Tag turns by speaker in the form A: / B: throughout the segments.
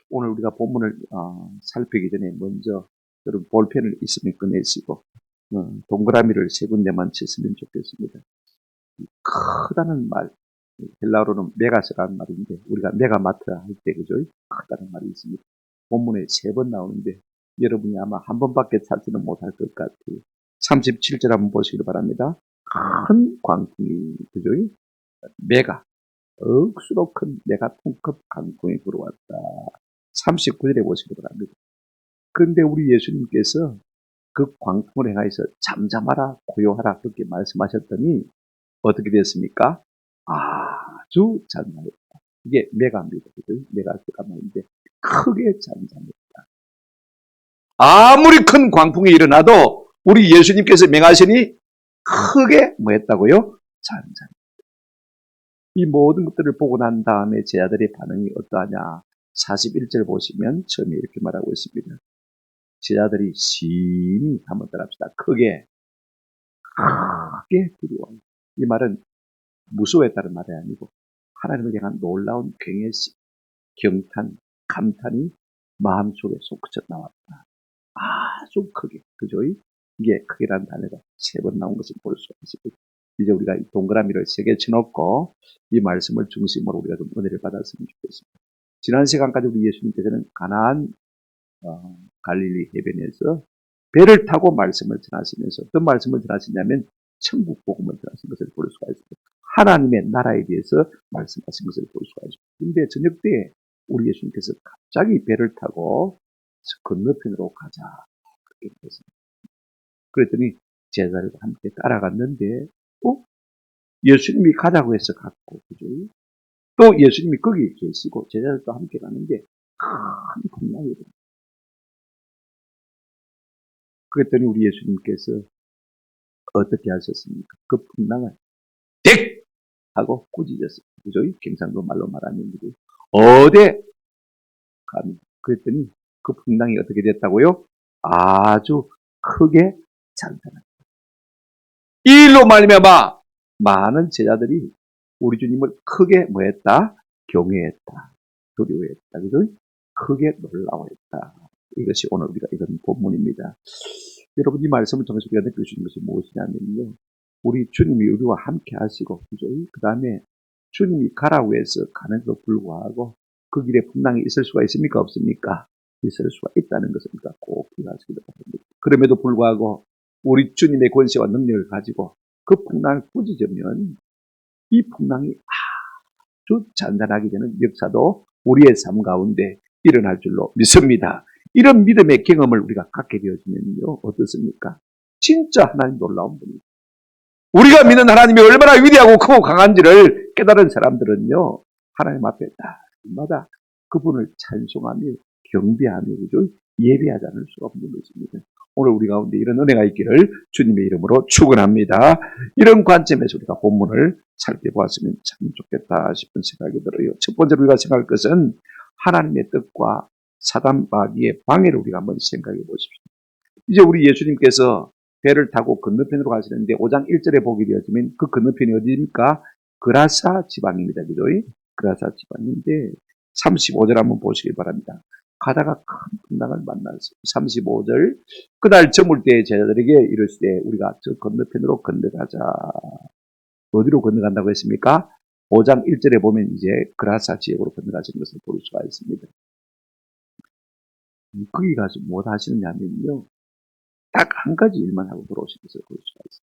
A: 오늘 우리가 본문을 살피기 전에 먼저 여러분 볼펜을 있으면 꺼내시고 동그라미를 세 군데만 쳤으면 좋겠습니다. 크다는 말, 헬라어로는 메가스라는 말인데 우리가 메가마트 할 때 그죠? 크다는 말이 있습니다. 본문에 3번 나오는데 여러분이 아마 한 번밖에 찾지는 못할 것 같아요. 37절 한번 보시기 바랍니다. 큰 광풍이 그죠? 메가 억수로 큰 메가톤급 광풍이 불어왔다. 39절에 보시기 바랍니다. 그런데 우리 예수님께서 그 광풍을 행하여서 잠잠하라 고요하라 그렇게 말씀하셨더니 어떻게 됐습니까? 아주 잔잔했다. 이게 메가입니다. 메가스가 말인데 크게 잔잔했다. 아무리 큰 광풍이 일어나도 우리 예수님께서 명하시니 크게 뭐 했다고요? 잔잔했다. 이 모든 것들을 보고 난 다음에 제자들의 반응이 어떠하냐? 41절 보시면 처음에 이렇게 말하고 있습니다. 제자들이 심히 한번 따라합시다. 크게 두려워요. 이 말은 무서워했다는 말이 아니고 하나님을 향한 놀라운 경외심, 경탄, 감탄이 마음속에 솟구쳐 나왔다. 아주 크게, 그죠? 이게 크게라는 단어가 3번 나온 것을 볼 수가 있습니다. 이제 우리가 동그라미를 3개 쳐놓고 이 말씀을 중심으로 우리가 좀 은혜를 받았으면 좋겠습니다. 지난 시간까지 우리 예수님께서는 가나안 갈릴리 해변에서 배를 타고 말씀을 전하시면서 어떤 말씀을 전하시냐면 천국 복음을 전하신 것을 볼 수가 있습니다. 하나님의 나라에 대해서 말씀하신 것을 볼 수가 있습니다. 그런데 저녁 때 우리 예수님께서 갑자기 배를 타고 건너편으로 가자 그렇게 했습니다. 그랬더니 제자들과 함께 따라갔는데 예수님이 가자고 해서 갔고 그죠? 또 예수님이 거기 계시고 제자들과 함께 가는데 큰 풍랑이 일어납니다. 그랬더니 우리 예수님께서 어떻게 하셨습니까? 그 풍랑을 덱! 하고 꾸짖었습니다. 그죠? 경상도 말로 말하면 어디 가니? 그랬더니 그 풍랑이 어떻게 됐다고요? 아주 크게 잔잔합니다. 이 일로 말미암아 많은 제자들이 우리 주님을 크게 뭐했다? 경외했다. 두려워했다. 그죠? 크게 놀라워했다. 이것이 오늘 우리가 읽은 본문입니다. 여러분 이 말씀을 통해서 우리가 느낄 수 있는 것이 무엇이냐면요. 우리 주님이 우리와 함께 하시고 그죠? 그 다음에 주님이 가라고 해서 가는데도 불구하고 그 길에 풍랑이 있을 수가 있습니까? 없습니까? 있을 수가 있다는 것을 우리가 꼭 기억하시기 바랍니다. 그럼에도 불구하고 우리 주님의 권세와 능력을 가지고 그 풍랑을 꾸짖으면 이 풍랑이 아주 잔잔하게 되는 역사도 우리의 삶 가운데 일어날 줄로 믿습니다. 이런 믿음의 경험을 우리가 갖게 되어지면요. 어떻습니까? 진짜 하나님 놀라운 분입니다. 우리가 믿는 하나님이 얼마나 위대하고 크고 강한지를 깨달은 사람들은요. 하나님 앞에 날마다 그분을 찬송하며 경배하며 그죠? 예배하지 않을 수가 없는 것입니다. 오늘 우리 가운데 이런 은혜가 있기를 주님의 이름으로 축원합니다. 이런 관점에서 우리가 본문을 살펴보았으면 참 좋겠다 싶은 생각이 들어요. 첫 번째로 우리가 생각할 것은 하나님의 뜻과 사단 마귀의 방해를 우리가 한번 생각해 보십시오. 이제 우리 예수님께서 배를 타고 건너편으로 가시는데 5장 1절에 보게 되어지면 그 건너편이 어디입니까? 그라사 지방입니다. 그죠? 그라사 지방인데 35절 한번 보시기 바랍니다. 가다가 큰 풍랑을 만났어요. 35절 그날 저물 때 제자들에게 이르시되 우리가 저 건너편으로 건너가자. 어디로 건너간다고 했습니까? 5장 1절에 보면 이제 그라사 지역으로 건너가시는 것을 볼 수가 있습니다. 거기 가서 뭐 하시느냐면요. 딱 한 가지 일만 하고 돌아오신 것을 볼 수가 있습니다.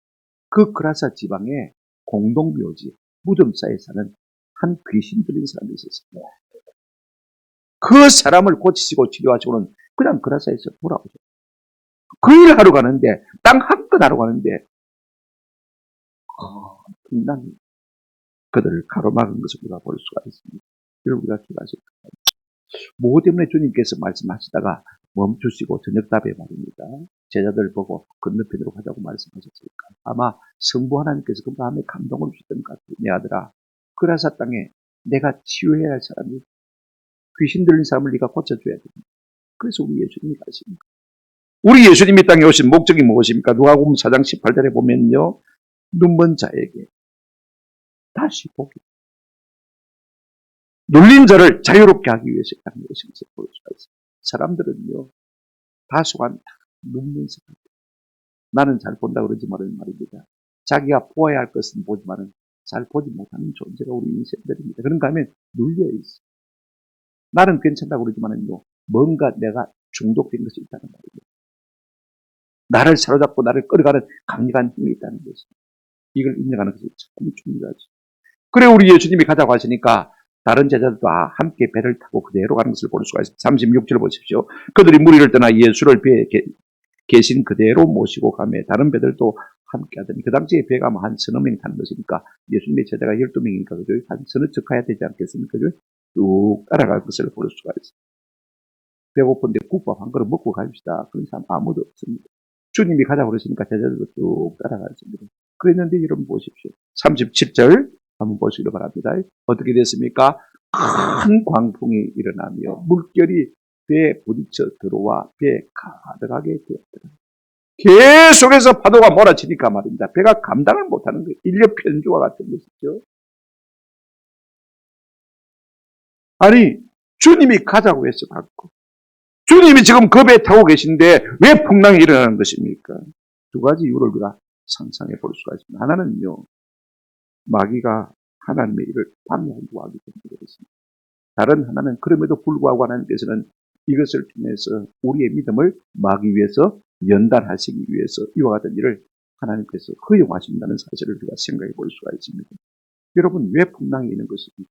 A: 그 그라사 지방에 공동묘지, 무덤사에 사는 한 귀신 들린 사람이 있었습니다. 그 사람을 고치시고 치료하시고는 그냥 그라사에서 돌아오죠. 그 일을 하러 가는데, 땅 한 건 하러 가는데, 풍랑이 그들을 가로막은 것을 우리가 볼 수가 있습니다. 이걸 우리가 기억하실 겁니다. 뭐 때문에 주님께서 말씀하시다가 멈추시고 저녁답에 말입니다. 제자들 보고 건너편으로 가자고 말씀하셨을까? 아마 성부 하나님께서 그 마음에 감동을 주셨던 것 같아요. 내 아들아, 그라사 땅에 내가 치유해야 할 사람이 귀신 들린 사람을 네가 고쳐줘야 됩니다. 그래서 우리 예수님이 가십니다. 우리 예수님이 땅에 오신 목적이 무엇입니까? 누가복음 4장 18절에 보면요. 눈먼 자에게 다시 보기. 눌린 자를 자유롭게 하기 위해서 했다는 것을 볼 수가 있습니다. 사람들은요, 다소간 다 눈면서 나는 잘 본다 그러지만은 말입니다. 자기가 보아야 할 것은 보지만은 잘 보지 못하는 존재가 우리 인생들입니다. 그런가 하면 눌려 있어. 나는 괜찮다고 그러지만은요, 뭔가 내가 중독된 것이 있다는 말입니다. 나를 사로잡고 나를 끌어가는 강력한 힘이 있다는 것입니다. 이걸 인정하는 것이 참 중요하죠. 그래 우리 예수님이 가자고 하시니까 다른 제자들도 함께 배를 타고 그대로 가는 것을 볼 수가 있습니다. 36절 보십시오. 그들이 무리를 떠나 예수를 배에 계신 그대로 모시고 가며 다른 배들도 함께 하더니 그 당시에 배가 한 서너 명이 타는 것이니까 예수님의 제자가 12명이니까 그죠? 한 서너 척 가야 되지 않겠습니까? 그죠? 쭉 따라갈 것을 볼 수가 있습니다. 배고픈데 국밥 한 그릇 먹고 갑시다. 그런 사람 아무도 없습니다. 주님이 가자고 그러시니까 제자들도 쭉 따라갔습니다. 그랬는데 여러분 보십시오. 37절 한번 보시기 바랍니다. 어떻게 됐습니까? 큰 광풍이 일어나며 물결이 배에 부딪혀 들어와 배에 가득하게 되었더라. 계속해서 파도가 몰아치니까 말입니다. 배가 감당을 못하는 거예요. 인력 편주와 같은 것이죠. 아니 주님이 가자고 해서 갔고 주님이 지금 그 배에 타고 계신데 왜 풍랑이 일어나는 것입니까? 두 가지 이유를 우리가 상상해 볼 수가 있습니다. 하나는요, 마귀가 하나님의 일을 방해하려고 하기 때문에 그렇습니다. 다른 하나는 그럼에도 불구하고 하나님께서는 이것을 통해서 우리의 믿음을 마귀 위해서 연단하시기 위해서 이와 같은 일을 하나님께서 허용하신다는 사실을 우리가 생각해 볼 수가 있습니다. 여러분 왜 풍랑이 있는 것입니까?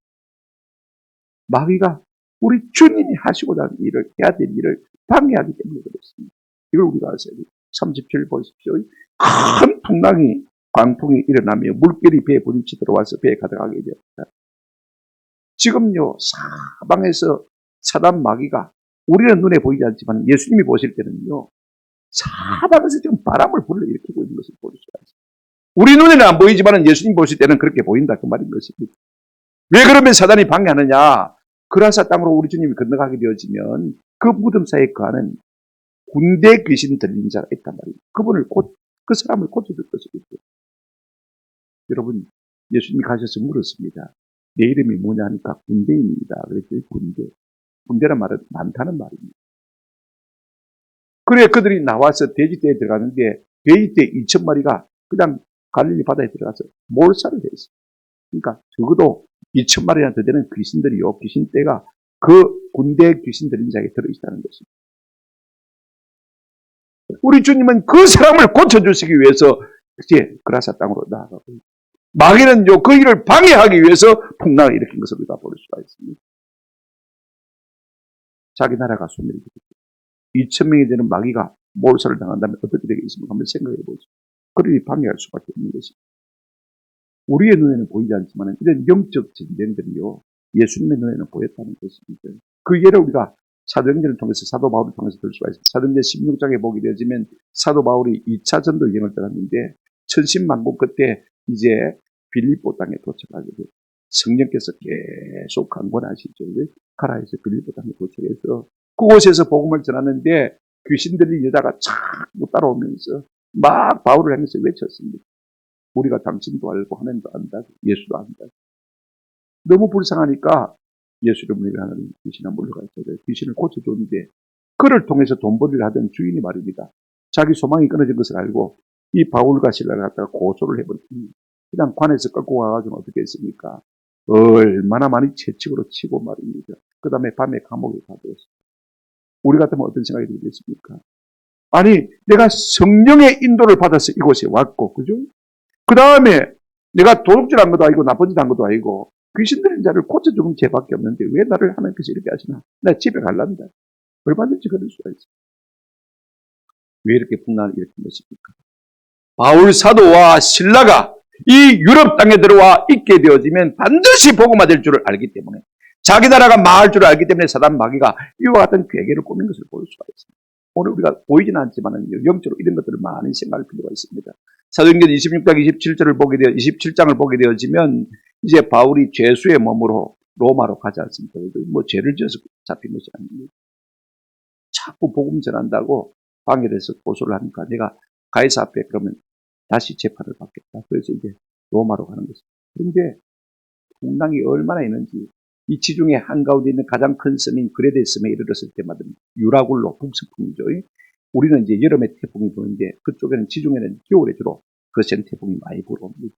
A: 마귀가 우리 주님이 하시고자 하는 일을 해야 될 일을 방해하기 때문에 그렇습니다. 이걸 우리가 아셔야 돼요. 37 보십시오. 큰 풍랑이 광풍이 일어나며 물결이 배에 부딪히 들어와서 배에 가득하게 되었다. 지금요 사방에서 사단 마귀가 우리는 눈에 보이지 않지만 예수님이 보실 때는요 사방에서 지금 바람을 불러일으키고 있는 것을 볼 수가 있습니다. 우리 눈에는 안 보이지만 예수님 보실 때는 그렇게 보인다 그 말인 것입니다. 왜 그러면 사단이 방해하느냐? 그라사 땅으로 우리 주님이 건너가게 되어지면 그 무덤 사이에 거하는 군대 귀신 들린 자가 있단 말입니다. 그 사람을 고쳐줄 것이겠죠. 여러분, 예수님이 가셔서 물었습니다. 내 이름이 뭐냐 하니까 군대인입니다. 그랬더니 군대란 말은 많다는 말입니다. 그래 그들이 나와서 돼지떼에 들어가는데 돼지떼 2,000마리가 그냥 갈릴리 바다에 들어가서 몰살을 했어요. 그러니까 적어도 2,000마리나 더 되는 귀신들이요. 귀신떼가 그 군대 귀신 들린 자에게 들어있다는 것입니다. 우리 주님은 그 사람을 고쳐주시기 위해서 이제 그라사 땅으로 나아가고 마귀는요 그 일을 방해하기 위해서 풍랑을 일으킨 것을 우리가 볼 수가 있습니다. 자기 나라가 소멸이 되겠죠. 2,000명이 되는 마귀가 몰살을 당한다면 어떻게 되겠습니까? 한번 생각해 보죠. 그들이 방해할 수밖에 없는 것입니다. 우리의 눈에는 보이지 않지만 이런 영적 전쟁들이요 예수님의 눈에는 보였다는 것입니다. 그 예를 우리가 사도행전을 통해서 사도 바울을 통해서 볼 수가 있습니다. 사도행전 16장에 보게 되어지면 사도 바울이 2차 전도 여행을 떠났는데 천신만고 그때 이제 빌립보 땅에 도착하게 돼요. 성령께서 계속 강권하시죠. 가라에서 빌립보 땅에 도착해서 그곳에서 복음을 전하는데 귀신 들린 여자가 자꾸 따라오면서 막 바울을 향해서 외쳤습니다. 우리가 당신도 알고 하나님도 안다. 예수도 안다. 너무 불쌍하니까 예수 이름으로 하는 귀신아 물러가서 귀신을 고쳐줬는데 그를 통해서 돈 벌이를 하던 주인이 말입니다. 자기 소망이 끊어진 것을 알고 이 바울과 실라를 갖다가 고소를 해버렸더니 그냥 관에서 끌고 가가지고 어떻게 했습니까? 얼마나 많이 채찍으로 치고 말입니다. 그 다음에 밤에 감옥에 가버렸습니다. 우리 같으면 어떤 생각이 들겠습니까? 아니 내가 성령의 인도를 받아서 이곳에 왔고 그죠? 그 다음에 내가 도둑질한 것도 아니고 나쁜 짓 한 것도 아니고 귀신 들린 자를 고쳐주는 죄밖에 없는데 왜 나를 하나님께서 이렇게 하시나? 나 집에 갈랍니다. 얼마든지 그럴 수가 있어요. 왜 이렇게 풍랑을 일으킨 것입니까? 바울 사도와 실라가 이 유럽 땅에 들어와 있게 되어지면 반드시 복음화 될 줄을 알기 때문에 자기 나라가 망할 줄을 알기 때문에 사단 마귀가 이와 같은 괴계를 꾸민 것을 볼 수가 있습니다. 오늘 우리가 보이지는 않지만 영적으로 이런 것들을 많이 생각할 필요가 있습니다. 사도행전 26장 27장을 보게 되어지면 이제 바울이 죄수의 몸으로 로마로 가지 않습니까? 뭐 죄를 지어서 잡힌 것이 아닙니다. 자꾸 복음 전한다고 방해를 해서 고소를 하니까 내가 가이사 앞에 그러면 다시 재판을 받겠다. 그래서 이제 로마로 가는 것입니다. 그런데 풍랑이 얼마나 있는지 이 지중해 한가운데 있는 가장 큰 섬인 그레데 섬에 이르렀을 때마다 유라굴로 북서풍이죠. 우리는 이제 여름에 태풍이 부는데 그쪽에는 지중해는 겨울에 주로 거센 태풍이 많이 불어옵니다.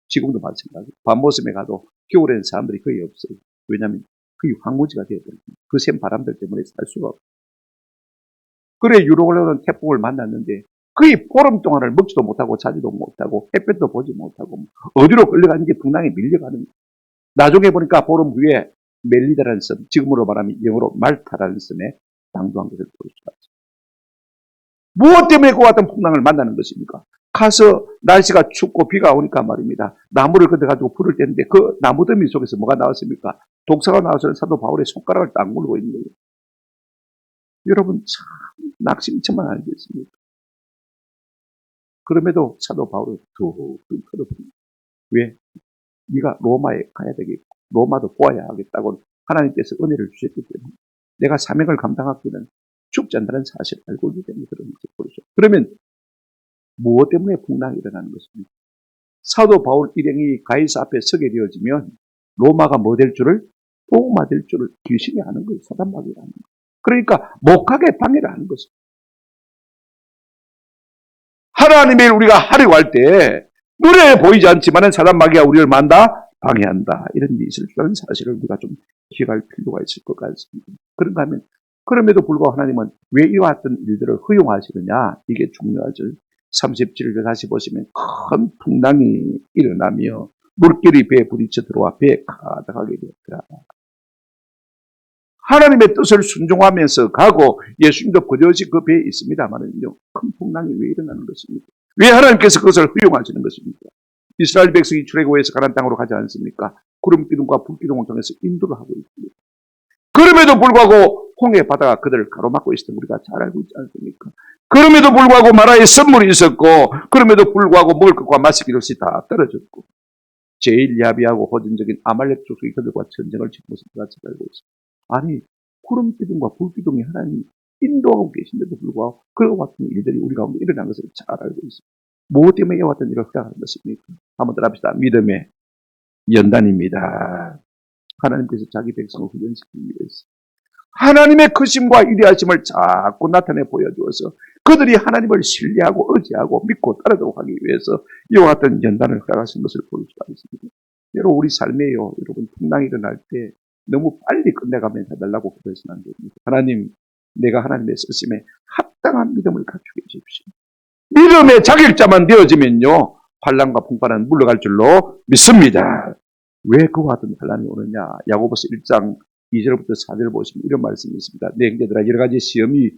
A: 지금도 마찬가지로 밤모섬에 가도 겨울에는 사람들이 거의 없어요. 왜냐하면 거의 황무지가 되어버립니다. 그 센 바람들 때문에 살 수가 없어요. 그래 유로굴로는 태풍을 만났는데 거의 보름 동안을 먹지도 못하고 자지도 못하고 햇볕도 보지 못하고 어디로 끌려가는지 풍랑에 밀려가는 거예요. 나중에 보니까 보름 후에 멜리다라는 섬, 지금으로 말하면 영어로 말타라는 섬에 당도한 것을 볼 수가 있습니다. 무엇 때문에 그와 같은 풍랑을 만나는 것입니까? 가서 날씨가 춥고 비가 오니까 말입니다. 나무를 걷어가지고 불을 떼는데 그 나무더미 속에서 뭐가 나왔습니까? 독사가 나와서 사도 바울의 손가락을 딱 물고 있는 거예요. 여러분 참 낙심처만 알겠습니까? 그럼에도 사도 바울은 툭 끊거든요. 왜? 네가 로마에 가야 되겠고 로마도 보아야 하겠다고 하나님께서 은혜를 주셨기 때문에 내가 사명을 감당하기는 죽지 않는다는 사실을 알고 있기 때문에 그런 것을 보죠. 그러면 무엇 때문에 풍랑이 일어나는 것입니까? 사도 바울 일행이 가이사 앞에 서게 되어지면 로마가 뭐 될 줄을 복음화 될 줄을 귀신이 아는 거예요. 사단마귀가 아는 거예요. 그러니까 못 가게 방해를 하는 것입니다. 하나님의 일 우리가 하려고 할 때 눈에 보이지 않지만 사단마귀가 우리를 만다 방해한다. 이런 일이 있을 줄 아는 사실을 우리가 좀 기억할 필요가 있을 것 같습니다. 그런가 하면 그럼에도 불구하고 하나님은 왜 이와 같은 일들을 허용하시느냐? 이게 중요하죠. 37절 다시 보시면 큰 풍랑이 일어나며 물결이 배에 부딪혀 들어와 배에 가득하게 되었더라. 하나님의 뜻을 순종하면서 가고 예수님도 그것이 그 배에 있습니다만은요. 큰 풍랑이 왜 일어나는 것입니까? 왜 하나님께서 그것을 허용하시는 것입니까? 이스라엘 백성이 출애굽해서 가나안 땅으로 가지 않습니까? 구름 기둥과 불 기둥을 통해서 인도를 하고 있습니다. 그럼에도 불구하고 홍해 바다가 그들을 가로막고 있었던 우리가 잘 알고 있지 않습니까? 그럼에도 불구하고 마라의 선물이 있었고 그럼에도 불구하고 먹을 것과 마실 것이 다 떨어졌고 제일 야비하고 호전적인 아말렉 족속이 그들과 전쟁을 치는 것을 우리가 잘 알고 있습니다. 아니 구름 기둥과 불 기둥이 하나님이 인도하고 계신데도 불구하고 그와 같은 일들이 우리 가운데 일어난 것을 잘 알고 있습니다. 무엇 때문에 이와 같은 일을 허락하는 것입니까? 한번 따라합시다. 믿음의 연단입니다. 하나님께서 자기 백성을 훈련시키기 위해서 하나님의 크심과 위대하심을 자꾸 나타내 보여주어서 그들이 하나님을 신뢰하고 의지하고 믿고 따르도록 하기 위해서 이와 같은 연단을 허락하신 것을 볼 수가 있습니다. 여러분 우리 삶에요. 여러분 풍랑이 일어날 때 너무 빨리 끝내가면 해달라고 그러시면 안 됩니다. 하나님 내가 하나님의 쓰심에 합당한 믿음을 갖추게 해주십시오. 믿음의 자격자만 되어지면요. 환난과 풍파는 물러갈 줄로 믿습니다. 왜 그와 같은 환난이 오느냐? 야고보서 1장 2절부터 4절 보시면 이런 말씀이 있습니다. 내 형제들아 여러 가지 시험이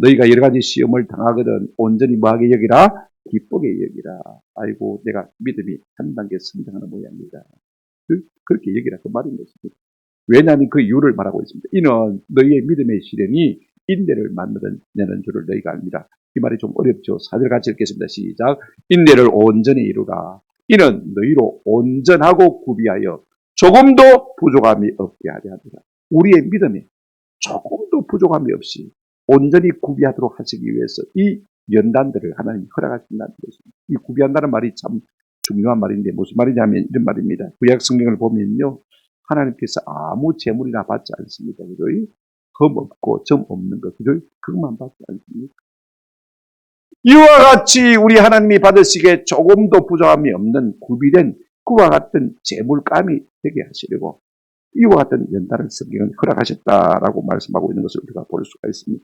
A: 너희가 여러 가지 시험을 당하거든 온전히 뭐하게 여기라? 기쁘게 여기라. 아이고 내가 믿음이 한 단계 성장하는 모양이다. 그렇게 여기라 그 말인 것입니다. 왜냐하면 그 이유를 말하고 있습니다. 이는 너희의 믿음의 시련이 인내를 만드는 줄을 너희가 압니다. 이 말이 좀 어렵죠. 4절 같이 읽겠습니다. 시작. 인내를 온전히 이루라. 이는 너희로 온전하고 구비하여 조금도 부족함이 없게 하려 합니다. 우리의 믿음에 조금도 부족함이 없이 온전히 구비하도록 하시기 위해서 이 연단들을 하나님이 허락하신다는 것입니다. 이 구비한다는 말이 참 중요한 말인데 무슨 말이냐면 이런 말입니다. 구약 성경을 보면요. 하나님께서 아무 재물이나 받지 않습니다. 그죠? 흠 없고 점 없는 것. 그죠? 그것만 받지 않습니다. 이와 같이 우리 하나님이 받으시기에 조금도 부족함이 없는 구비된 그와 같은 재물감이 되게 하시려고 이와 같은 연단을 성경은 허락하셨다라고 말씀하고 있는 것을 우리가 볼 수가 있습니다.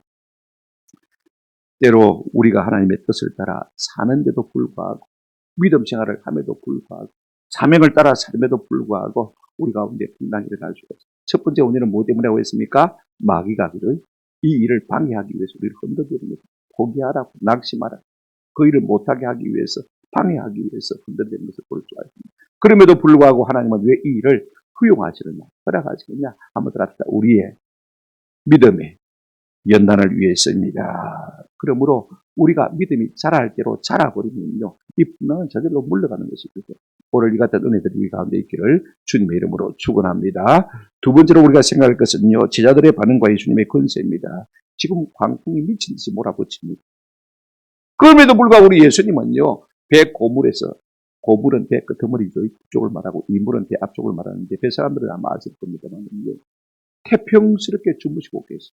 A: 때로 우리가 하나님의 뜻을 따라 사는데도 불구하고 믿음 생활을 함에도 불구하고 사명을 따라 삶에도 불구하고 우리 가운데 풍랑이 일어날 수가 있습니다. 첫 번째 원인은 뭐 때문에 하고 있습니까? 마귀가 이 일을 방해하기 위해서 우리를 흔들립니다. 포기하라고 낙심하라. 그 일을 못하게 하기 위해서 방해하기 위해서 흔들리는 것을 볼 수가 있습니다. 그럼에도 불구하고 하나님은 왜 이 일을 허용하시느냐 허락하시느냐 한번 들합시다. 우리의 믿음의 연단을 위해서입니다. 그러므로 우리가 믿음이 자랄 대로 자라버리면요. 이 풍랑은 저절로 물러가는 것입니다. 오늘 이 같은 은혜들이 우리 가운데 있기를 주님의 이름으로 축원합니다. 두 번째로 우리가 생각할 것은요. 제자들의 반응과 예수님의 권세입니다. 지금 광풍이 미친 듯이 몰아붙입니다. 그럼에도 불구하고 우리 예수님은요. 배 고물에서 고물은 배 끄트머리 쪽을 말하고 이물은 배 앞쪽을 말하는데 배 사람들은 아마 아실 겁니다만 태평스럽게 주무시고 계세요.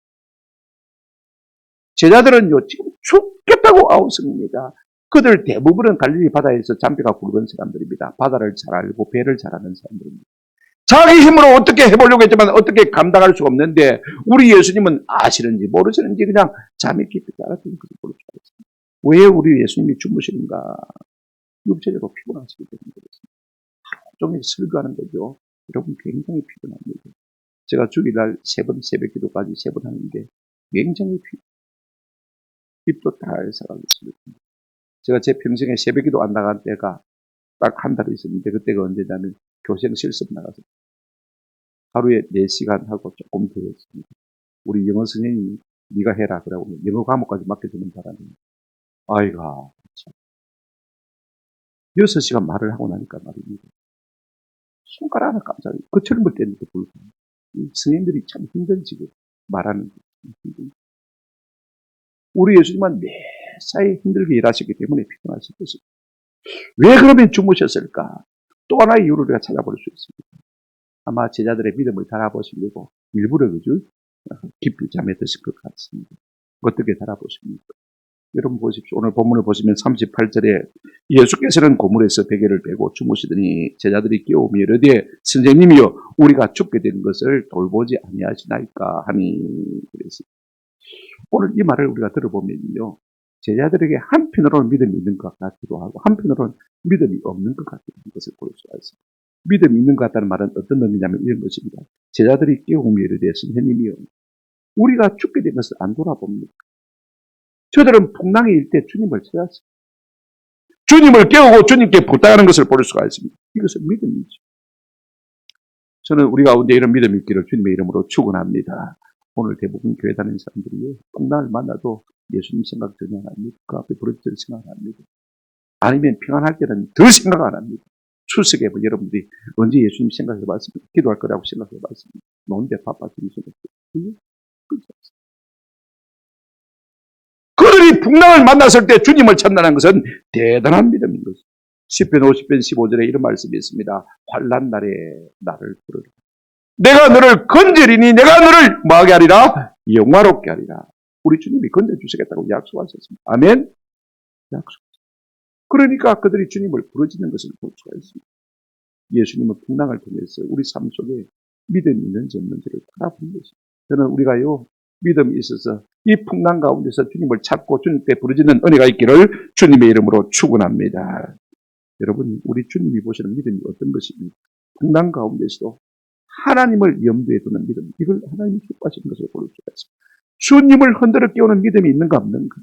A: 제자들은요 지금 죽겠다고 아우성입니다. 그들 대부분은 갈릴리 바다에서 잔뼈가 굵은 사람들입니다. 바다를 잘 알고 배를 잘 아는 사람들입니다. 자기 힘으로 어떻게 해보려고 했지만 어떻게 감당할 수가 없는데 우리 예수님은 아시는지 모르시는지 그냥 잠이 깊이 따랐던 것을 볼 수가 있습니다. 왜 우리 예수님이 주무시는가? 육체적으로 피곤하시기 때문에 그렇습니다. 하루 종일 설교하는 거죠. 여러분 굉장히 피곤합니다. 제가 주일날 3번 새벽 기도까지 3번 하는데 굉장히 입도 달싹하게 있습니다. 제가 제 평생에 새벽 기도 안 나간 때가 딱 한 달 있었는데 그때가 언제냐면 교생 실습 나가서 하루에 4시간 하고 조금 더 했습니다. 우리 영어 선생님이 네가 해라 그러고 영어 과목까지 맡겨주는 바람에 아이가 참 6시간 말을 하고 나니까 말입니다. 손가락 하나 깜짝이야. 그 젊을 때는도 불구하고 이 선생님들이 참 힘들지고 말하는 게 힘들죠. 우리 예수님은 매사에 힘들게 일하셨기 때문에 피곤하실 것입니다. 왜 그러면 주무셨을까? 또 하나의 이유를 우리가 찾아볼 수 있습니다. 아마 제자들의 믿음을 달아보시려고 일부러 그죠? 깊이 잠에 드실 것 같습니다. 어떻게 달아보십니까? 여러분 보십시오. 오늘 본문을 보시면 38절에 예수께서는 고물에서 베개를 베고 주무시더니 제자들이 깨우며 이르되 선생님이여 우리가 죽게 된 것을 돌보지 아니하시나이까 하니 그랬습니다. 오늘 이 말을 우리가 들어보면요. 제자들에게 한편으로는 믿음이 있는 것 같기도 하고 한편으로는 믿음이 없는 것 같기도 하는 것을 볼 수가 있습니다. 믿음이 있는 것 같다는 말은 어떤 의미냐면 이런 것입니다. 제자들이 깨우며 이르되 선생님이여 우리가 죽게 된 것을 안 돌아봅니까? 저들은 풍랑이 일 때 주님을 찾았습니다. 주님을 깨우고 주님께 부탁하는 것을 볼 수가 있습니다. 이것은 믿음이죠. 저는 우리 가운데 이런 믿음이 있기를 주님의 이름으로 축원합니다. 오늘 대부분 교회 다니는 사람들이 풍랑을 만나도 예수님 생각 전혀 안 합니다. 그 앞에 부르짖을 생각 안 합니다. 아니면 평안할 때는 더 생각 안 합니다. 추석에 뭐 여러분들이 언제 예수님 생각해 봤습니까? 기도할 거라고 생각해 봤습니다. 노는데 바빠서 생각해. 그들이 풍랑을 만났을 때 주님을 찾는다는 것은 대단한 믿음인 것입니다. 10편 50편 15절에 이런 말씀이 있습니다. 환난 날에 나를 부르라. 내가 너를 건지리니 내가 너를 뭐하게 하리라? 영화롭게 하리라. 우리 주님이 건져주시겠다고 약속하셨습니다. 아멘? 약속. 그러니까 그들이 주님을 부르짖는 것을 볼 수가 있습니다. 예수님은 풍랑을 통해서 우리 삶 속에 믿음이 있는지 없는지를 알아보는 것입니다. 저는 우리가요 믿음이 있어서 이 풍랑 가운데서 주님을 찾고 주님께 부르짖는 은혜가 있기를 주님의 이름으로 축원합니다. 여러분 우리 주님이 보시는 믿음이 어떤 것입니까? 풍랑 가운데서도 하나님을 염두에 두는 믿음, 이걸 하나님이 기뻐하시는 것을 볼 수가 있습니다. 주님을 흔들어 깨우는 믿음이 있는가 없는가?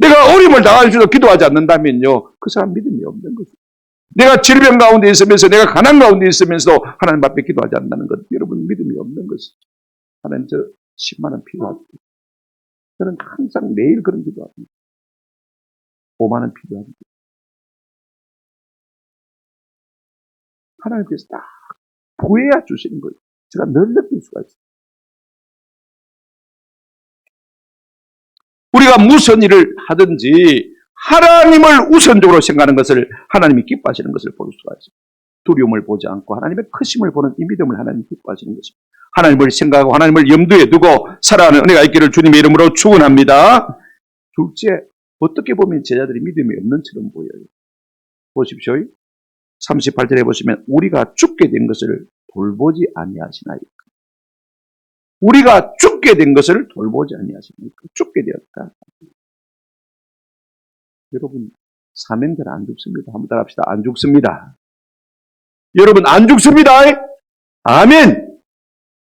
A: 내가 어림을 당할지도 기도하지 않는다면요 그 사람 믿음이 없는 거죠. 내가 질병 가운데 있으면서 내가 가난 가운데 있으면서도 하나님 앞에 기도하지 않는다는 것 여러분 믿음이 없는 것이죠. 하나님 저 10만 원 필요합니다. 저는 항상 매일 그런 기도합니다. 5만 원 필요합니다. 하나님께서 딱 보여야 주시는 거예요. 제가 늘 느낄 수가 있어요. 우리가 무슨 일을 하든지 하나님을 우선적으로 생각하는 것을 하나님이 기뻐하시는 것을 볼 수가 있습니다. 두려움을 보지 않고 하나님의 크심을 보는 이 믿음을 하나님이 기뻐하시는 것입니다. 하나님을 생각하고 하나님을 염두에 두고 살아가는 은혜가 있기를 주님의 이름으로 축원합니다. 둘째, 어떻게 보면 제자들이 믿음이 없는 처럼 보여요. 보십시오. 38절에 보시면 우리가 죽게 된 것을 돌보지 아니하시나이까. 우리가 죽게 된 것을 돌보지 아니하시나이까. 죽게 되었다. 여러분 사명자는 안 죽습니다. 한번 따라합시다. 안 죽습니다. 여러분 안 죽습니다. 아멘.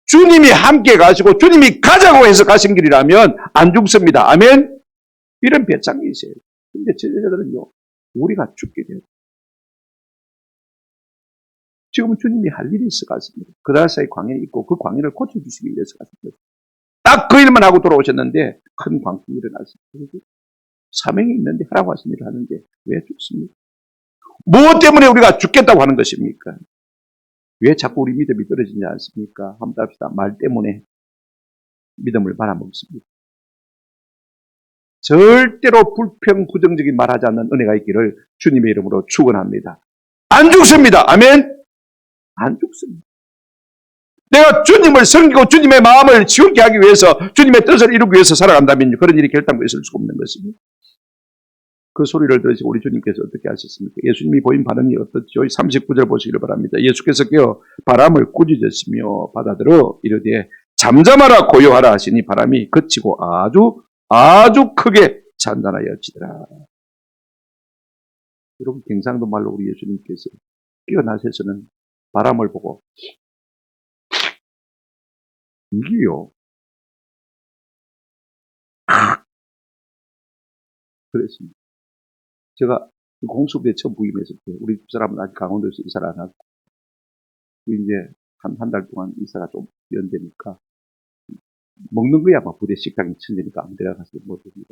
A: 주님이 함께 가시고 주님이 가자고 해서 가신 길이라면 안 죽습니다. 아멘. 이런 배짱이 있어요. 근데 제자들은요 우리가 죽게 돼요. 지금은 주님이 할 일이 있어 갔습니다. 그달 사이 광연이 있고 그 광연을 고쳐주시기 위해서 갔습니다. 딱 그 일만 하고 돌아오셨는데 큰 광풍이 일어났습니다. 사명이 있는데 하라고 하신 일을 하는데 왜 죽습니까? 무엇 때문에 우리가 죽겠다고 하는 것입니까? 왜 자꾸 우리 믿음이 떨어지지 않습니까? 한번 합시다. 말 때문에 믿음을 말아먹습니다. 절대로 불평, 부정적인 말하지 않는 은혜가 있기를 주님의 이름으로 축원합니다. 안 죽습니다. 아멘? 안 죽습니다. 내가 주님을 섬기고 주님의 마음을 지우게 하기 위해서 주님의 뜻을 이루기 위해서 살아간다면 그런 일이 결단코 있을 수가 없는 것입니다. 그 소리를 들으시고 우리 주님께서 어떻게 하셨습니까? 예수님이 보인 반응이 어떻죠? 39절 보시기를 바랍니다. 예수께서 깨어 바람을 꾸짖으시며 바다들어 이르되 잠잠하라 고요하라 하시니 바람이 그치고 아주 크게 잔잔하여지더라. 여러분 경상도 말로 우리 예수님께서 깨어나셔서는 바람을 보고 이게요. 그랬습니다. 제가 공수부에 처음 부임했을 때 우리 집사람은 아직 강원도에서 이사를 안 하고 이제 한 달 동안 이사가 좀 연되니까 먹는 거야 막 부대 식당이 천재니까 아무 데나 가서 먹어도 되고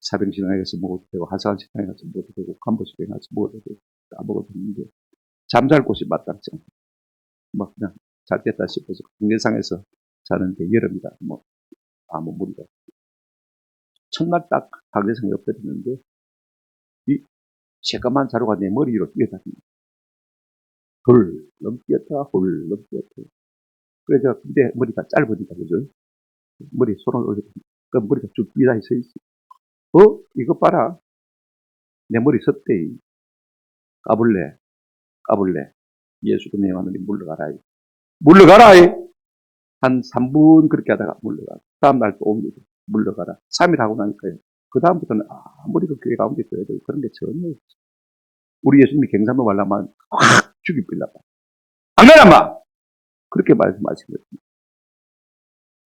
A: 사병식당에 가서 먹어도 되고 하사관 식당에 가서 먹어도 되고 간보식당에 가서 먹어도 되고 다 먹어도 되는데 잠잘 곳이 마땅치 않고 막 그냥 잘 됐다 싶어서 국내상에서 자는데 여름이다 뭐 아무 무리가 첫날 딱 강대상에 엎드렸는데 이 새까만 자루가 내 머리 위로 뛰어다닙니다. 훌렁 뛰었다 훌렁 뛰었다. 그래서 근데 머리가 짧으니까 그죠? 머리 손을 올리고 그 머리가 쭉 비다니 서 있어. 이거 봐라. 내 머리 섰대. 까불래. 예수도 내 하늘이 물러가라. 물러가라. 한 3분 그렇게 하다가 물러가. 다음날 또 옵니다. 물러가라. 3일 하고 나니까요. 그 다음부터는 머리가 교회 가운데 있어야 되고 그런 게 전혀 없어. 우리 예수님이 경상도 말라면 확 죽이빌라봐. 안 가라마! 그렇게 말씀하신 거예요.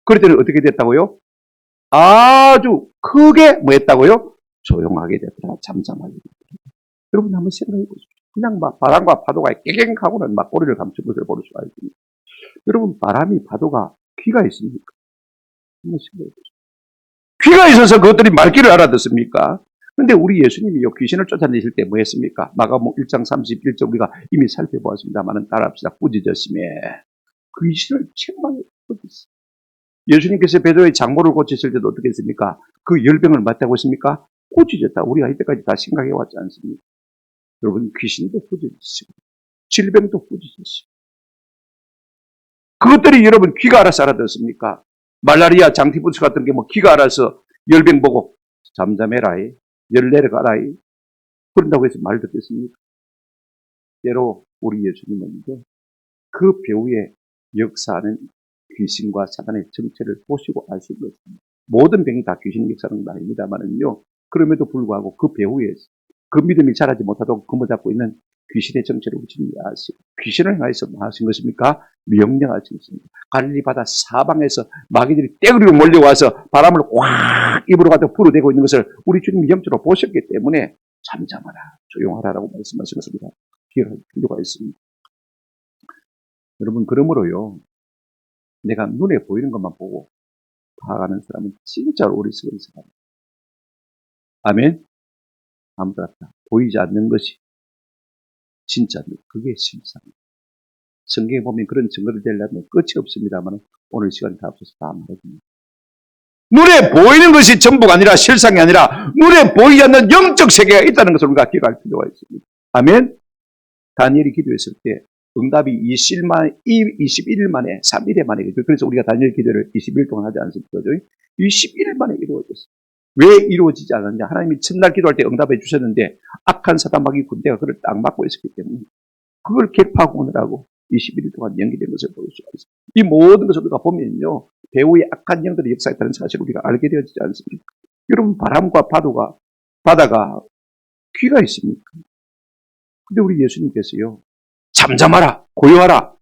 A: 그랬더니 어떻게 됐다고요? 아주 크게 뭐 했다고요? 조용하게 됐더라. 잠잠하게 됐더라. 여러분 한번 생각해 보십시오. 그냥 막 바람과 파도가 깨갱하고는 막 꼬리를 감춘 것을 볼 수가 있습니다. 여러분 바람이 파도가 귀가 있습니까? 한번 생각해 보십시오. 귀가 있어서 그것들이 말귀를 알아듣습니까? 근데 우리 예수님이요 귀신을 쫓아내실 때 뭐 했습니까? 마가복음 1장 31절 우리가 이미 살펴보았습니다만은 따라합시다. 꾸짖으시매 귀신을 책망해 꾸짖으시매 예수님께서 베드로의 장모를 고치실 때도 어떻게 했습니까? 그 열병을 맞다고 했습니까? 꾸짖었다. 우리가 이때까지 다 생각해 왔지 않습니까? 여러분 귀신도 꾸짖으시고 질병도 꾸짖으시고 그것들이 여러분 귀가 알아서 알아듣습니까? 말라리아, 장티푸스 같은 게 뭐 귀가 알아서 열병 보고 잠잠해라이, 열 내려가라이 그런다고 해서 말 듣겠습니까? 때로 우리 예수님은 그 배후에 역사하는 귀신과 사단의 정체를 보시고 아시는 것입니다. 모든 병이 다 귀신 역사하는 건 아닙니다만은요. 그럼에도 불구하고 그 배후에 그 믿음이 자라지 못하도록 금어잡고 있는 귀신의 정체를 우리 주님이 아시고 귀신을 향해서 뭐 하신 것입니까? 명령하신 것입니다. 갈릴리 바다 사방에서 마귀들이 떼그리고 몰려와서 바람을 꽉 입으로 가득 불어대고 있는 것을 우리 주님이 영적으로 보셨기 때문에 잠잠하라, 조용하라라고 말씀하신 것입니다. 기억할 필요가 있습니다. 여러분 그러므로요. 내가 눈에 보이는 것만 보고 파악하는 사람은 진짜로 어리석은 사람이에요. 아멘? 아무도 없다. 보이지 않는 것이 진짜 그게 실상입니다. 성경에 보면 그런 증거를 대려면 끝이 없습니다만 오늘 시간이 다 없어서 다 말해줍니다. 눈에 보이는 것이 전부가 아니라 실상이 아니라 눈에 보이지 않는 영적 세계가 있다는 것을 우리가 기억할 필요가 있습니다. 아멘? 다니엘이 기도했을 때 응답이 21일 만에 3일에 만에 그래서 우리가 다니엘 기도를 20일 동안 하지 않습니까? 21일 만에 이루어졌어요. 왜 이루어지지 않았냐? 하나님이 첫날 기도할 때 응답해 주셨는데 악한 사단 마귀 군대가 그를 딱 막고 있었기 때문에 그걸 개파하고 오느라고 21일 동안 연기된 것을 볼 수가 있습니다. 이 모든 것을 우리가 보면요. 배후에 악한 영들의 역사했다는 사실을 우리가 알게 되어지지 않습니까? 여러분 바람과 바다가 귀가 있습니까? 근데 우리 예수님께서요. 잠잠하라, 고요하라,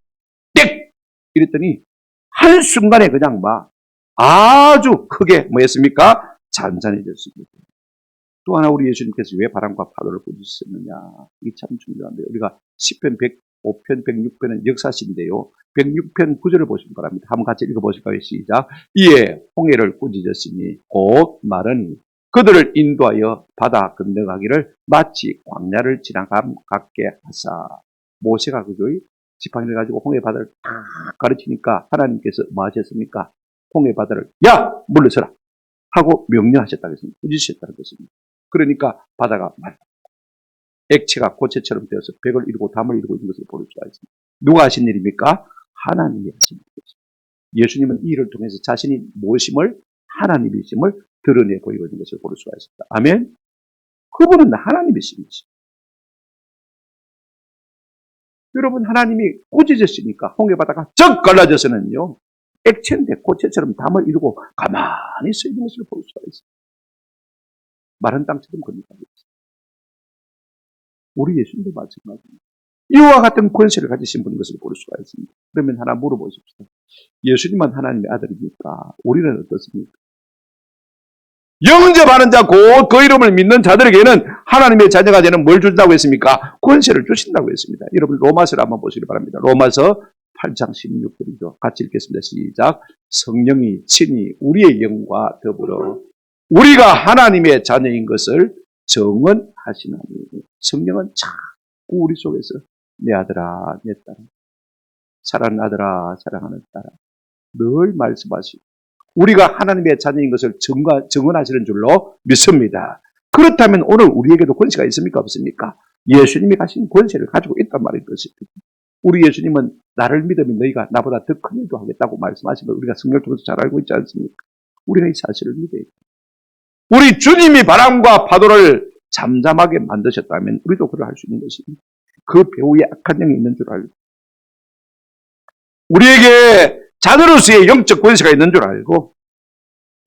A: 땡! 이랬더니 한순간에 그냥 막 아주 크게 뭐 했습니까? 잔잔해졌습니다. 또 하나 우리 예수님께서 왜 바람과 파도를 꾸짖으셨느냐. 이게 참 중요한데요. 우리가 10편 105편 106편은 역사시인데요. 106편 9절을 보시기 바랍니다. 한번 같이 읽어보실까요? 시작. 이에 홍해를 꾸짖으시니 곧 말은 그들을 인도하여 바다 건너가기를 마치 광야를 지나감 같게 하사. 모세가 그죠? 지팡이를 가지고 홍해 바다를 탁 가르치니까 하나님께서 뭐 하셨습니까? 홍해 바다를 야! 물러서라! 하고 명령하셨다는 것입니다. 꾸짖으셨다는 것입니다. 그러니까 바다가 말라. 액체가 고체처럼 되어서 백을 이루고 담을 이루고 있는 것을 볼 수가 있습니다. 누가 하신 일입니까? 하나님이 하신 일이죠. 예수님은 이 일을 통해서 자신이 무엇임을, 하나님이심을 드러내 보이고 있는 것을 볼 수가 있습니다. 아멘. 그분은 하나님이십니다. 여러분, 하나님이 꾸짖으시니까 홍해바다가 쩍 갈라져서는요, 액체인데 고체처럼 담을 이루고 가만히 서 있는 것을 볼 수가 있습니다. 마른 땅처럼 건너가고 있습니다. 우리 예수님도 마찬가지입니다. 이와 같은 권세를 가지신 분인 것을 볼 수가 있습니다. 그러면 하나 물어보십시오. 예수님은 하나님의 아들입니까? 우리는 어떻습니까? 영접하는 자, 곧 그 이름을 믿는 자들에게는 하나님의 자녀가 되는 뭘 준다고 했습니까? 권세를 주신다고 했습니다. 여러분, 로마서를 한번 보시기 바랍니다. 로마서 8장 16절이죠. 같이 읽겠습니다. 시작. 성령이 친히 우리의 영과 더불어 우리가 하나님의 자녀인 것을 증언하시나니. 성령은 자꾸 우리 속에서 내 아들아, 내 딸아, 사랑하는 아들아, 사랑하는 딸아, 늘 말씀하시고 우리가 하나님의 자녀인 것을 증언하시는 줄로 믿습니다. 그렇다면 오늘 우리에게도 권세가 있습니까? 없습니까? 예수님이 가신 권세를 가지고 있단 말인 것입니다. 우리 예수님은 나를 믿으면 너희가 나보다 더 큰 일도 하겠다고 말씀하신 걸 우리가 성경을 통해서 잘 알고 있지 않습니까? 우리가 이 사실을 믿어야 돼요. 우리 주님이 바람과 파도를 잠잠하게 만드셨다면 우리도 그걸 할 수 있는 것입니다. 그 배후에 악한 영이 있는 줄 알고 우리에게 자녀로서의 영적 권세가 있는 줄 알고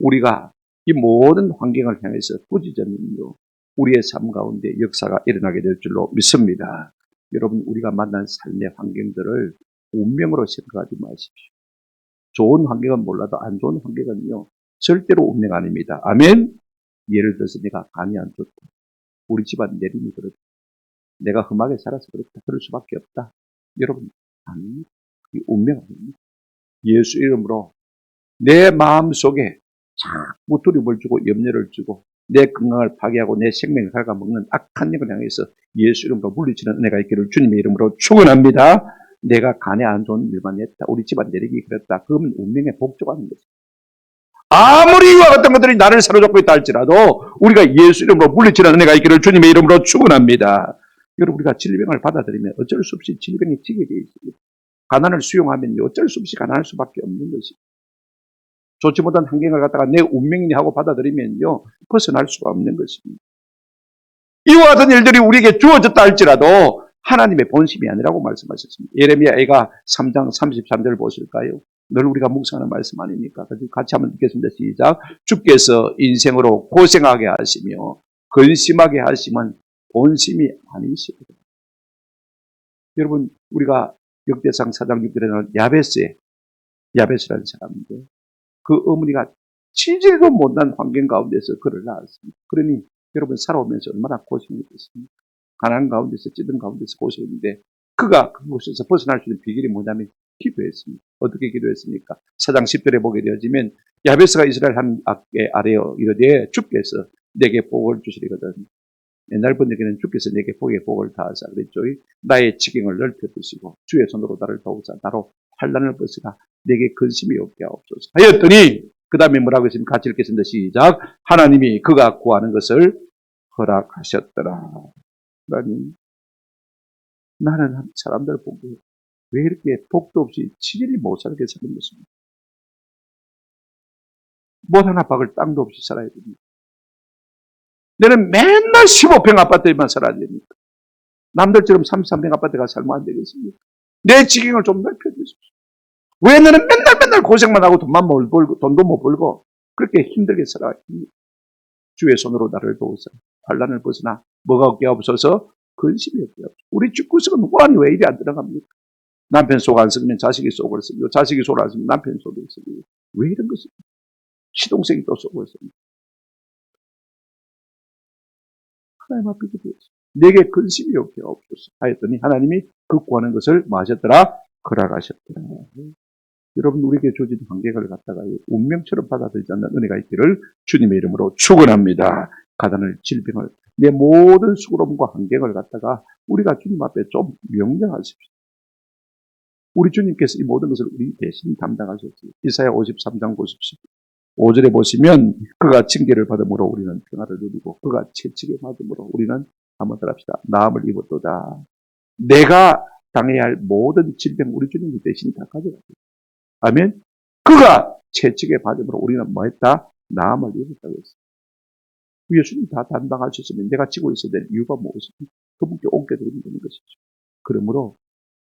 A: 우리가 이 모든 환경을 향해서 꾸짖으면요, 우리의 삶 가운데 역사가 일어나게 될 줄로 믿습니다. 여러분, 우리가 만난 삶의 환경들을 운명으로 생각하지 마십시오. 좋은 환경은 몰라도 안 좋은 환경은요, 절대로 운명 아닙니다. 아멘? 예를 들어서 내가 간이 안 좋다. 우리 집안 내림이 그렇다. 내가 험하게 살아서 그렇다. 그럴 수밖에 없다. 여러분, 아닙니다. 이 운명 아닙니다. 예수 이름으로 내 마음속에 자꾸 두려움을 주고 염려를 주고 내 건강을 파괴하고 내 생명을 갉아먹는 악한 영을 향해서 예수 이름으로 물리치는 은혜가 있기를 주님의 이름으로 축원합니다. 내가 간에 안 좋은 일만 했다. 우리 집안 내리기 그랬다. 그러면 운명에 복종하는 거죠. 아무리 이와 같은 것들이 나를 사로잡고 있다 할지라도 우리가 예수 이름으로 물리치는 은혜가 있기를 주님의 이름으로 축원합니다. 여러분, 우리가 질병을 받아들이면 어쩔 수 없이 질병이 지게 되어 있습니다. 가난을 수용하면 어쩔 수 없이 가난할 수밖에 없는 것입니다. 좋지 못한 환경을 갖다가 내 운명이니 하고 받아들이면요, 벗어날 수가 없는 것입니다. 이와 같은 일들이 우리에게 주어졌다 할지라도 하나님의 본심이 아니라고 말씀하셨습니다. 예레미야가 3장 33절 보실까요? 늘 우리가 묵상하는 말씀 아닙니까? 같이 한번 읽겠습니다. 시작. 주께서 인생으로 고생하게 하시며 근심하게 하시면 본심이 아니시거든요. 여러분, 우리가 역대상 4장 6절에 나오는 야베스라는 사람인데 그 어머니가 치질도 못난 환경 가운데서 그를 낳았습니다. 그러니 여러분, 살아오면서 얼마나 고생했겠습니까? 가난 가운데서 찌든 가운데서 고생했는데 그가 그곳에서 벗어날 수 있는 비결이 뭐냐면 기도했습니다. 어떻게 기도했습니까? 4장 10절에 보게 되어지면 야베스가 이스라엘 한 악에 아래어 이르되 주께서 내게 복을 주시리거든. 옛날 분에게는 주께서 내게 복을 다하사 그랬죠. 나의 지경을 넓혀주시고 주의 손으로 나를 도우사 나로 환난을 벗으라 내게 근심이 없게 하옵소서 하였더니 그 다음에 뭐라고 했습니까? 같이 읽겠습니다. 시작. 하나님이 그가 구하는 것을 허락하셨더라. 그러니 나는 사람들 보고 왜 이렇게 복도 없이 치질이 못 살게 사는 것입니까? 못 하나 박을 땅도 없이 살아야 됩니다. 너는 맨날 15평 아파트에만 살아야 됩니까? 남들처럼 33평 아파트에 가서 살면 안 되겠습니까? 내 지경을 좀 넓혀주십시오. 왜 너는 맨날 고생만 하고 돈만 못 벌고, 돈도 못 벌고, 그렇게 힘들게 살아야 됩니까? 주의 손으로 나를 도우사 환난을 벗으나 뭐가 없게 없어서 근심이 없게 없어서. 우리 집구석은 호환이 왜 이리 안 들어갑니까? 남편 속 안 쓰면 자식이 속을 쓰고, 자식이 속을 안 쓰면 남편 속을 쓰고. 왜 이런 것입니까? 시동생이 또 속을 씁니다. 하나님 앞에 기도했습니다. 내게 근심이 없게 없소서 하였더니 하나님이 그 구하는 것을 뭐 하셨더라? 허락하셨더라. 여러분, 우리에게 주어진 환경을 갖다가 운명처럼 받아들이지 않는 은혜가 있기를 주님의 이름으로 축원합니다. 가난을, 질병을, 내 모든 수고로움과 환경을 갖다가 우리가 주님 앞에 좀 명령하십시오. 우리 주님께서 이 모든 것을 우리 대신 담당하셨어요. 이사야 53장 보십시오. 5절에 보시면 그가 징계를 받음으로 우리는 평화를 누리고 그가 채찍에 맞음으로 우리는 한번 더 합시다. 나음을 입었도다. 내가 당해야 할 모든 질병 우리 주님이 대신 다 가져갔다. 아멘. 그가 채찍에 받음으로 우리는 뭐 했다? 나음을 입었다고 했어요. 예수님 다 담당하셨으면 내가 지고 있어야 될 이유가 무엇입니까? 그분께 옮겨드리면 되는 것이죠. 그러므로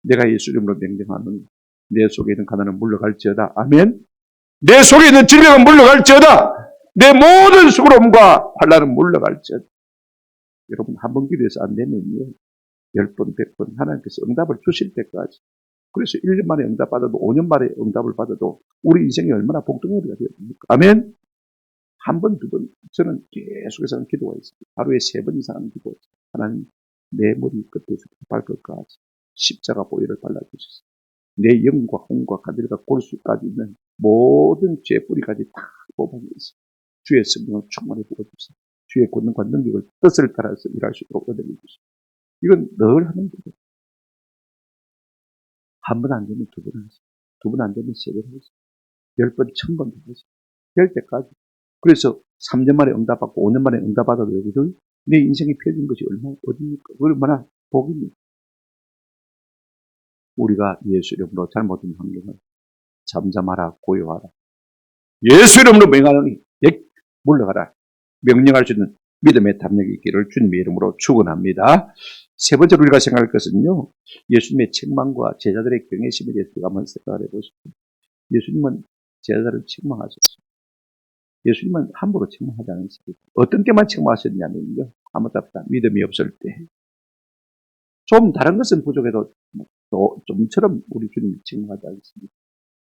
A: 내가 예수 이름으로 명령하는 내 속에 있는 가난은 물러갈지어다. 아멘. 내 속에 있는 질병은 물러갈지어다. 내 모든 수고로움과 환난은 물러갈지어다. 여러분 한 번 기도해서 안 되면요. 10번, 100번 하나님께서 응답을 주실 때까지. 그래서 1년 만에 응답 받아도 5년 만에 응답을 받아도 우리 인생이 얼마나 복덩어리가 되었습니까? 아멘. 한 번, 두 번, 저는 계속해서 기도가 있습니다. 하루에 3번 이상은 기도했어요. 하나님, 내 머리 끝에서 발끝까지 십자가 보혈을 발라주셨어요. 내 영과 혼과 가들과 골수까지 있는 모든 죄 뿌리까지 다 뽑아내서 주의 성령을 충만히 부어주세요. 주의 권능과 능력을 뜻을 따라서 일할 수 있도록 얻어내주세요. 이건 늘 하는 거예요. 한 번 안 되면 2번 하세요. 2번 안 되면 3번 하세요. 10번, 1000번 하세요. 될 때까지. 그래서 3년 만에 응답받고 5년 만에 응답받아도 여기서 내 인생이 펴진 것이 얼마나 어디입니까? 얼마나 복입니까? 우리가 예수 이름으로 잘못된 환경을 잠잠하라, 고요하라. 예수 이름으로 명하노니 물러가라. 명령할 수 있는 믿음의 담력이 있기를 주님의 이름으로 축원합니다. 세 번째로 우리가 생각할 것은요. 예수님의 책망과 제자들의 경외심에 대해서 한번 생각을 해보십시오. 예수님은 제자들을 책망하셨어요. 예수님은 함부로 책망하지 않으셨어요. 어떤 때만 책망하셨냐면요. 한번 답답 믿음이 없을 때. 좀 다른 것은 부족해도 또 좀처럼 우리 주님이 책망하지 않습니다.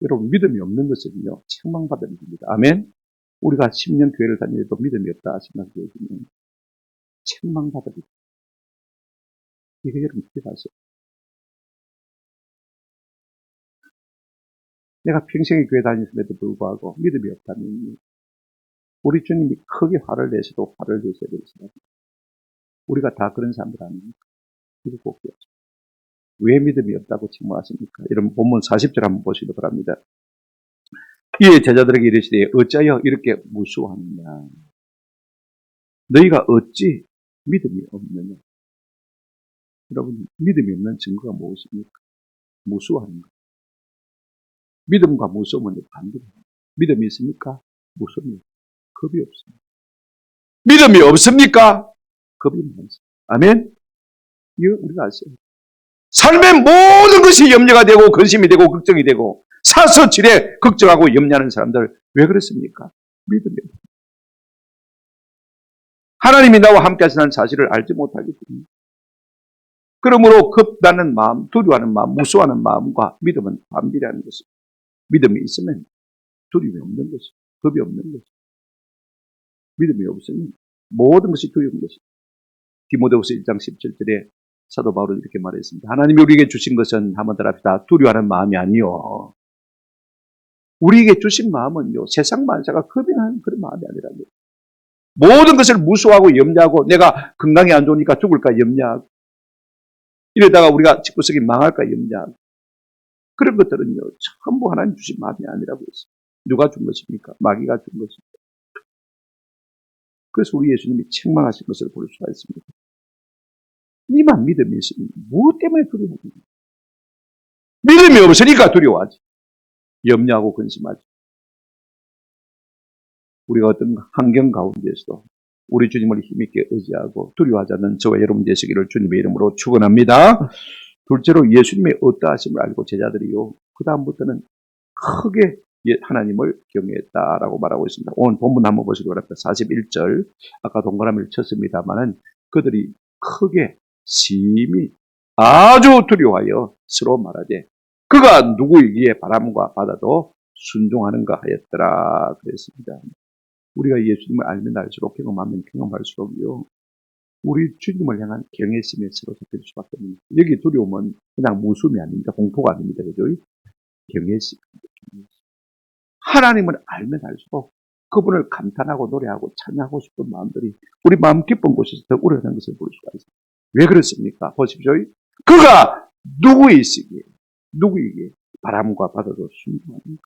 A: 여러분 믿음이 없는 것은요. 책망받으면 됩니다. 아멘. 우리가 10년 교회를 다니도 믿음이 없다 생각되시면 책망받으면 이게 여러분 기억하세요. 내가 평생에 교회 다녔음에도 불구하고 믿음이 없다면 우리 주님이 크게 화를 내셔도 화를 내셔야 되는 사람입니다. 우리가 다 그런 사람들 아닙니까? 이거 꼭 기억하세요. 왜 믿음이 없다고 책망하십니까? 여러분 본문 40절 한번 보시기 바랍니다. 이에 제자들에게 이르시되 어찌하여 이렇게 무수하느냐. 너희가 어찌 믿음이 없느냐. 여러분 믿음이 없는 증거가 무엇입니까? 무수하는 것. 믿음과 무서움은 반대입니다. 믿음이 있습니까? 무서움이 겁이 없습니다. 믿음이 없습니까? 겁이 많습니다. 아멘? 이거 우리가 아세요. 삶의 모든 것이 염려가 되고 근심이 되고 걱정이 되고 사서칠에 걱정하고 염려하는 사람들 왜 그렇습니까? 믿음이 없습니다. 하나님이 나와 함께 하시는 사실을 알지 못하기 때문에 그러므로 겁나는 마음, 두려워하는 마음, 무서워하는 마음과 믿음은 반비례하는 것입니다. 믿음이 있으면 두려움이 없는 것이죠. 겁이 없는 것이죠. 믿음이 없으면 모든 것이 두려운 것입니다. 디모데후서 1장 17절에 사도 바울은 이렇게 말했습니다. 하나님이 우리에게 주신 것은 한번 더 합시다. 두려워하는 마음이 아니요. 우리에게 주신 마음은요. 세상 만사가 겁이 나는 그런 마음이 아니라는 거예요. 모든 것을 무수하고 염려하고 내가 건강이 안 좋으니까 죽을까 염려하고 이러다가 우리가 집구석이 망할까 염려하고 그런 것들은요. 전부 하나님 주신 마음이 아니라고 했어요. 누가 준 것입니까? 마귀가 준 것입니다. 그래서 우리 예수님이 책망하신 것을 볼 수가 있습니다. 이만 믿음이 있으면 무엇 때문에 두려워합니까? 믿음이 없으니까 두려워하지. 염려하고 근심하지. 우리가 어떤 환경 가운데서도 우리 주님을 힘있게 의지하고 두려워하지 않는 저와 여러분 되시기를 주님의 이름으로 축원합니다. 둘째로 예수님의 어떠하심을 알고 제자들이요. 그 다음부터는 크게 하나님을 경외했다라고 말하고 있습니다. 오늘 본문 한번 보시기 바랍니다. 41절 아까 동그라미를 쳤습니다만은 그들이 크게 심히 아주 두려워하여 서로 말하되 그가 누구이기에 바람과 바다도 순종하는가 하였더라 그랬습니다. 우리가 예수님을 알면 알수록 경험하면 경험할수록요. 우리 주님을 향한 경외심에 사로잡힐 수밖에 없습니다. 여기 두려움은 그냥 무숨이 아닙니다. 공포가 아닙니다. 그죠? 경외심. 하나님을 알면 알수록 그분을 감탄하고 노래하고 찬양하고 싶은 마음들이 우리 마음 깊은 곳에서 더 우러나는 것을 볼 수가 있습니다. 왜 그렇습니까? 보십시오. 그가 누구이시기에 누구이기에 바람과 바다도 순종합니까?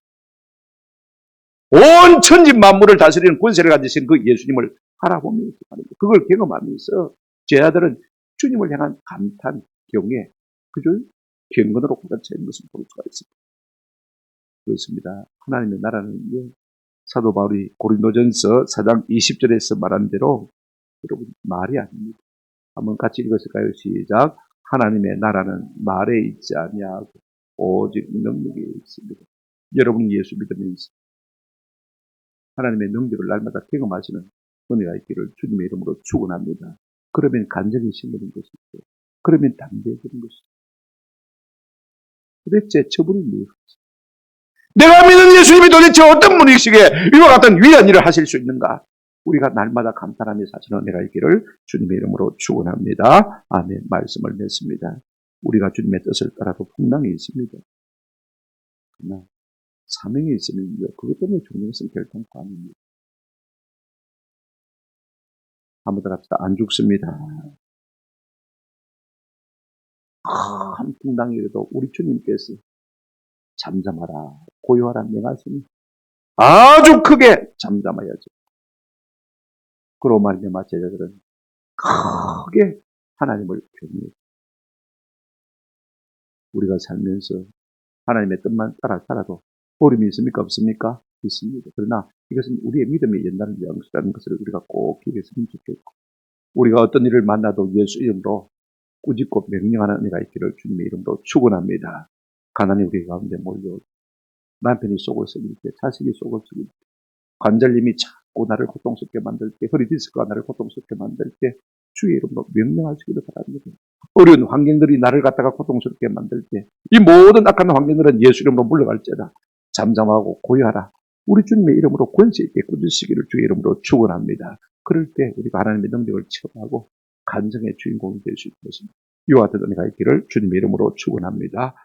A: 온 천지 만물을 다스리는 권세를 가지신 그 예수님을 바라보면서 말입니다. 그걸 경험하면서 제자들은 주님을 향한 감탄, 경외, 그죠? 경건으로 가득 차 있는 것을 볼 수가 있습니다. 그렇습니다. 하나님의 나라는 사도 바울이 고린도전서 4장 20절에서 말한 대로 여러분 말이 아닙니다. 한번 같이 읽었을까요? 시작. 하나님의 나라는 말에 있지 아니하고 오직 능력에 있습니다. 여러분 예수 믿으면서 하나님의 능력을 날마다 경험하시는 은혜가 있기를 주님의 이름으로 축원합니다. 그러면 간절히 심는 것이죠. 그러면 담대해지는 것이죠. 도대체 처분이 무엇이지? 내가 믿는 예수님이 도대체 어떤 분이시기에 이와 같은 위대한 일을 하실 수 있는가? 우리가 날마다 감탄하며 사시는 은혜가 있기를 주님의 이름으로 축원합니다. 아멘. 말씀을 냈습니다. 우리가 주님의 뜻을 따라도 풍랑이 있습니다. 그러나 사명이 있으면 그것 때문에 죽는 것은 결단코 아닙니다. 한번 더 갑시다. 안 죽습니다. 한 풍랑이라도 우리 주님께서 잠잠하라, 고요하라 명하시니 아주 크게 잠잠하여야죠. 그로 말미암아 제자들은 크게 하나님을 경외해요. 우리가 살면서 하나님의 뜻만 따라 살아도 어려움이 있습니까? 없습니까? 있습니다. 그러나 이것은 우리의 믿음의 연단을 영수라는 것을 우리가 꼭 기억했으면 좋겠고, 우리가 어떤 일을 만나도 예수 이름으로 꾸짖고 명령하는 은혜가 있기를 주님의 이름으로 축원합니다. 가난이 우리 가운데 몰려오고 남편이 속을 썩일 때, 자식이 속을 썩일 때, 관절님이 자꾸 나를 고통스럽게 만들 때, 허리 디스크가 나를 고통스럽게 만들 때 주의 이름으로 명령하시기를 바랍니다. 어려운 환경들이 나를 갖다가 고통스럽게 만들 때, 이 모든 악한 환경들은 예수 이름으로 물러갈지어다. 잠잠하고 고요하라. 우리 주님의 이름으로 권세 있게 꾸짖으시기를 주의 이름으로 축원합니다. 그럴 때 우리가 하나님의 능력을 체험하고 간증의 주인공이 될 수 있는 것입니다. 이와 같은 은혜가 있기를 주님의 이름으로 축원합니다.